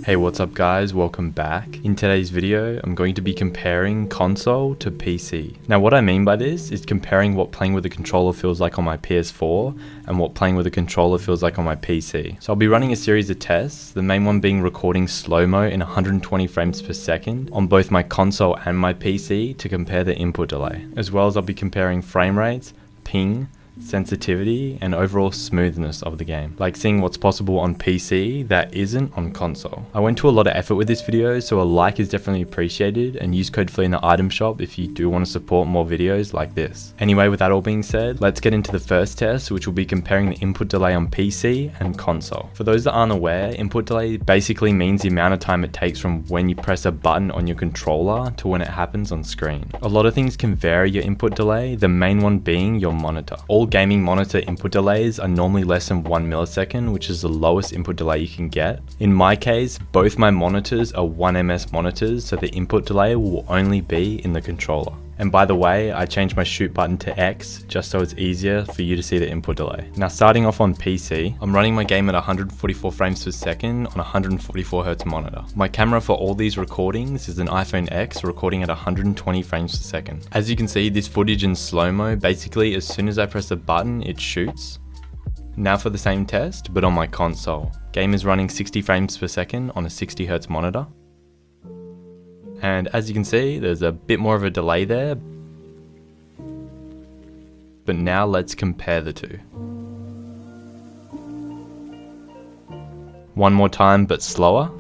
Hey, what's up guys, welcome back. In today's video, I'm going to be comparing console to PC. Now what I mean by this is comparing what playing with a controller feels like on my PS4 and what playing with a controller feels like on my PC. So I'll be running a series of tests, the main one being recording slow-mo in 120 frames per second on both my console and my PC to compare the input delay. As well as I'll be comparing frame rates, ping, sensitivity and overall smoothness of the game, like seeing what's possible on PC that isn't on console. I went to a lot of effort with this video, so a like is definitely appreciated, and use code Flea in the item shop if you do want to support more videos like this. Anyway, with that all being said, let's get into the first test, which will be comparing the input delay on PC and console. For those that aren't aware, input delay basically means the amount of time it takes from when you press a button on your controller to when it happens on screen. A lot of things can vary your input delay, the main one being your monitor. All gaming monitor input delays are normally less than 1 millisecond, which is the lowest input delay you can get. In my case, both my monitors are 1ms monitors, so the input delay will only be in the controller. And by the way, I changed my shoot button to X just so it's easier for you to see the input delay. Now starting off on PC, I'm running my game at 144 frames per second on a 144Hz monitor. My camera for all these recordings is an iPhone X recording at 120 frames per second. As you can see, this footage in slow-mo, basically as soon as I press the button, it shoots. Now for the same test, but on my console. Game is running 60 frames per second on a 60Hz monitor. And as you can see, there's a bit more of a delay there. But now let's compare the two. One more time, but slower.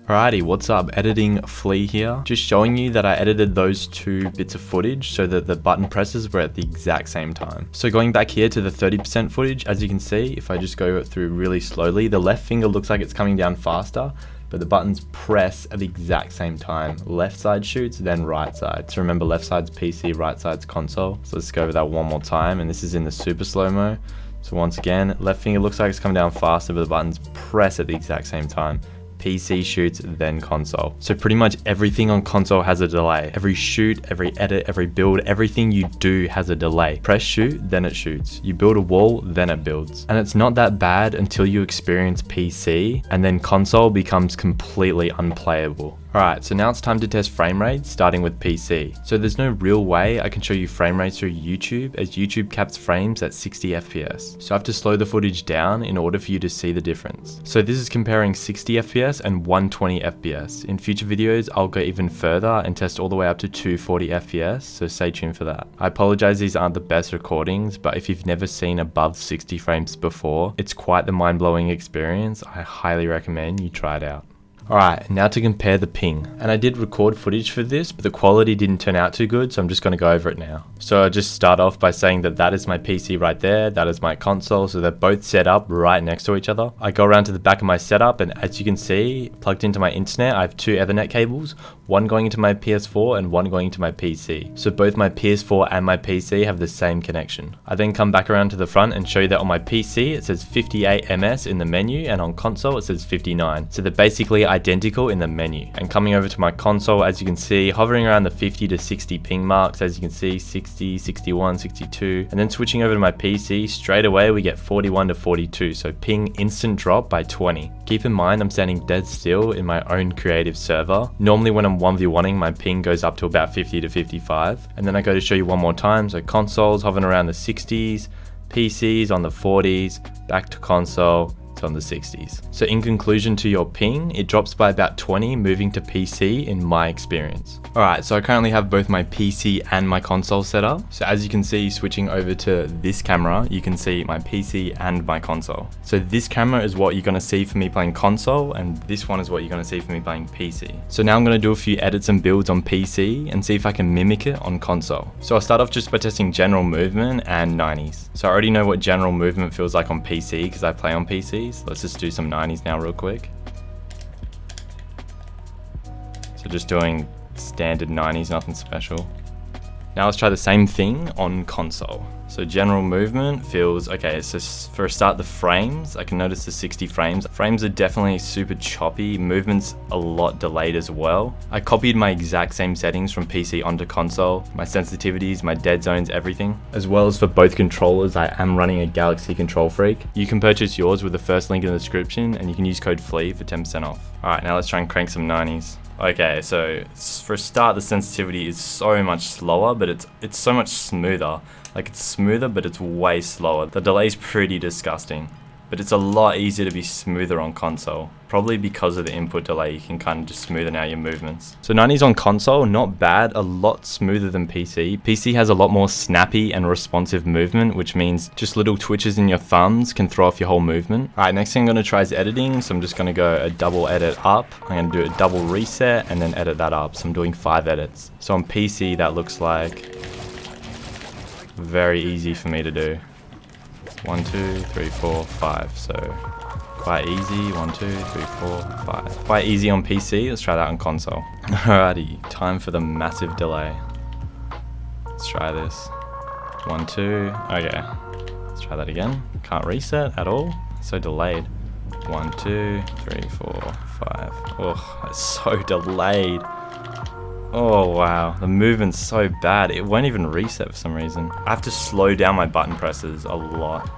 Alrighty, what's up? Editing Flea here. Just showing you that I edited those two bits of footage so that the button presses were at the exact same time. So going back here to the 30% footage, as you can see, if I just go through really slowly, the left finger looks like it's coming down faster, but the buttons press at the exact same time. Left side shoots, then right side. So remember, left side's PC, right side's console. So let's go over that one more time, and this is in the super slow-mo. So once again, left finger looks like it's coming down faster, but the buttons press at the exact same time. PC shoots, then console. So pretty much everything on console has a delay. Every shoot, every edit, every build, everything you do has a delay. Press shoot, then it shoots. You build a wall, then it builds. And it's not that bad until you experience PC, and then console becomes completely unplayable. Alright, so now it's time to test frame rates, starting with PC. So there's no real way I can show you frame rates through YouTube, as YouTube caps frames at 60 FPS. So I have to slow the footage down in order for you to see the difference. So this is comparing 60 FPS and 120 FPS. In future videos, I'll go even further and test all the way up to 240 FPS, so stay tuned for that. I apologize these aren't the best recordings, but if you've never seen above 60 frames before, it's quite the mind-blowing experience. I highly recommend you try it out. Alright, now to compare the ping. And I did record footage for this, but the quality didn't turn out too good, so I'm just going to go over it now. So I'll just start off by saying that that is my PC right there, that is my console, so they're both set up right next to each other. I go around to the back of my setup, and as you can see, plugged into my internet, I have two Ethernet cables, one going into my PS4 and one going into my PC. So both my PS4 and my PC have the same connection. I then come back around to the front and show you that on my PC it says 58 ms in the menu, and on console it says 59. So they're basically identical in the menu. And coming over to my console, as you can see, hovering around the 50 to 60 ping marks, as you can see, 60, 61, 62. And then switching over to my PC, straight away we get 41 to 42. So ping instant drop by 20. Keep in mind I'm standing dead still in my own creative server. Normally when I'm 1v1ing, my ping goes up to about 50 to 55. And then I go to show you one more time. So consoles hovering around the 60s, PCs on the 40s, back to console, it's on the 60s. So in conclusion to your ping, it drops by about 20 moving to PC in my experience. Alright, so I currently have both my PC and my console set up. So as you can see, switching over to this camera, you can see my PC and my console. So this camera is what you're going to see for me playing console, and this one is what you're going to see for me playing PC. So now I'm going to do a few edits and builds on PC and see if I can mimic it on console. So I'll start off just by testing general movement and 90s. So I already know what general movement feels like on PC because I play on PC. So let's just do some 90s now real quick. So just doing standard 90s, nothing special. Now let's try the same thing on console. So general movement feels okay. So for a start, the frames, I can notice the 60 frames. Frames are definitely super choppy. Movement's a lot delayed as well. I copied my exact same settings from PC onto console. My sensitivities, my dead zones, everything. As well as for both controllers, I am running a Galaxy Control Freak. You can purchase yours with the first link in the description, and you can use code Flea for 10% off. All right, now let's try and crank some 90s. Okay, so for a start, the sensitivity is so much slower, but it's so much smoother. Like, it's smoother, but it's way slower. The delay's pretty disgusting, but it's a lot easier to be smoother on console. Probably because of the input delay, you can kind of just smoothen out your movements. So 90s on console, not bad, a lot smoother than PC. PC has a lot more snappy and responsive movement, which means just little twitches in your thumbs can throw off your whole movement. All right, next thing I'm gonna try is editing. So I'm just gonna go a double edit up. I'm gonna do a double reset and then edit that up. So I'm doing 5 edits. So on PC, that looks like very easy for me to do. 1, 2, 3, 4, 5. So quite easy. 1, 2, 3, 4, 5. Quite easy on PC. Let's try that on console. Alrighty, time for the massive delay. Let's try this. 1, 2. Okay, let's try that again. Can't reset at all. So delayed. 1, 2, 3, 4, 5. Oh, it's so delayed. Oh wow, the movement's so bad, it won't even reset for some reason. I have to slow down my button presses a lot.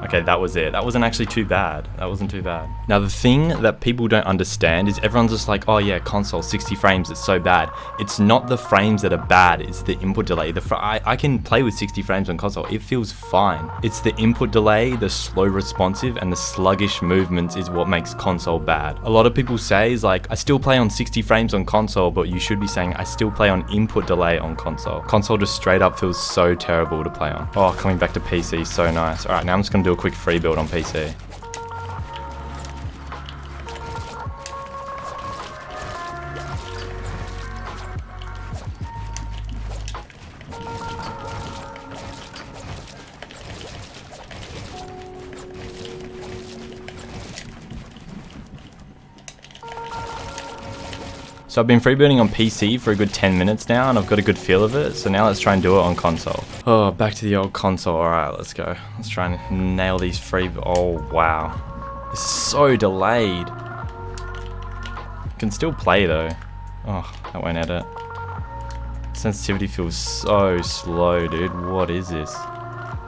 Okay, that was it. That wasn't actually too bad. That wasn't too bad. Now the thing that people don't understand is everyone's just like, oh yeah, console 60 frames, it's so bad. It's not the frames that are bad, it's the input delay. I can play with 60 frames on console, it feels fine. It's the input delay, the slow responsive, and the sluggish movements is what makes console bad. A lot of people say is like, I still play on 60 frames on console, but you should be saying I still play on input delay on console. Console just straight up feels so terrible to play on. Oh, coming back to PC, so nice. All right, now I'm just gonna do a quick free build on PC. So I've been freebooting on PC for a good 10 minutes now, and I've got a good feel of it, so now let's try and do it on console. Oh, back to the old console. Alright, let's go. Let's try and nail these oh wow. This is so delayed. Can still play though. Oh, that won't edit. Sensitivity feels so slow, dude. What is this? I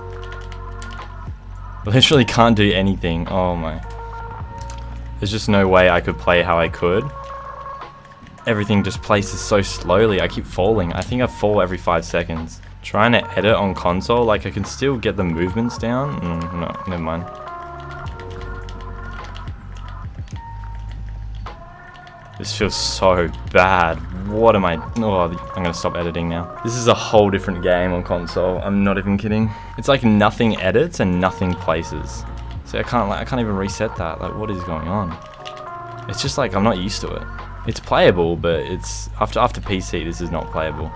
literally can't do anything. Oh my. There's just no way I could play how I could. Everything just places so slowly. I keep falling. I think I fall every 5 seconds. Trying to edit on console, like I can still get the movements down. No, never mind. This feels so bad. What am I? Oh, I'm gonna stop editing now. This is a whole different game on console. I'm not even kidding. It's like nothing edits and nothing places. See, I can't even reset that. Like, what is going on? It's just like I'm not used to it. It's playable, but it's after PC, this is not playable.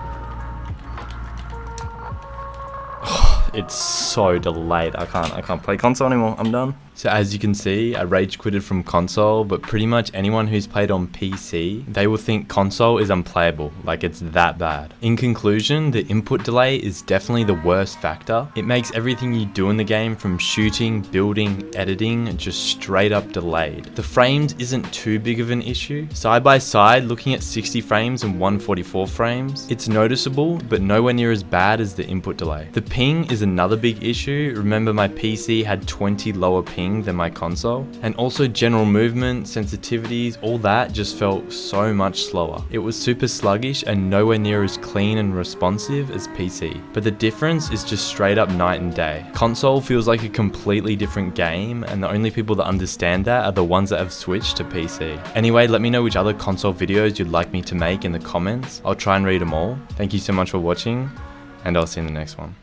It's so delayed. I can't play console anymore. I'm done. So as you can see, I rage quitted from console, but pretty much anyone who's played on PC, they will think console is unplayable, like it's that bad. In conclusion, the input delay is definitely the worst factor. It makes everything you do in the game, from shooting, building, editing, just straight up delayed. The frames isn't too big of an issue. Side by side, looking at 60 frames and 144 frames, it's noticeable, but nowhere near as bad as the input delay. The ping is another big issue. Remember, my PC had 20 lower ping than my console, and also general movement, sensitivities, all that just felt so much slower. It was super sluggish and nowhere near as clean and responsive as PC, but the difference is just straight up night and day. Console feels like a completely different game, and the only people that understand that are the ones that have switched to PC. Anyway, let me know which other console videos you'd like me to make in the comments. I'll try and read them all. Thank you so much for watching, and I'll see you in the next one.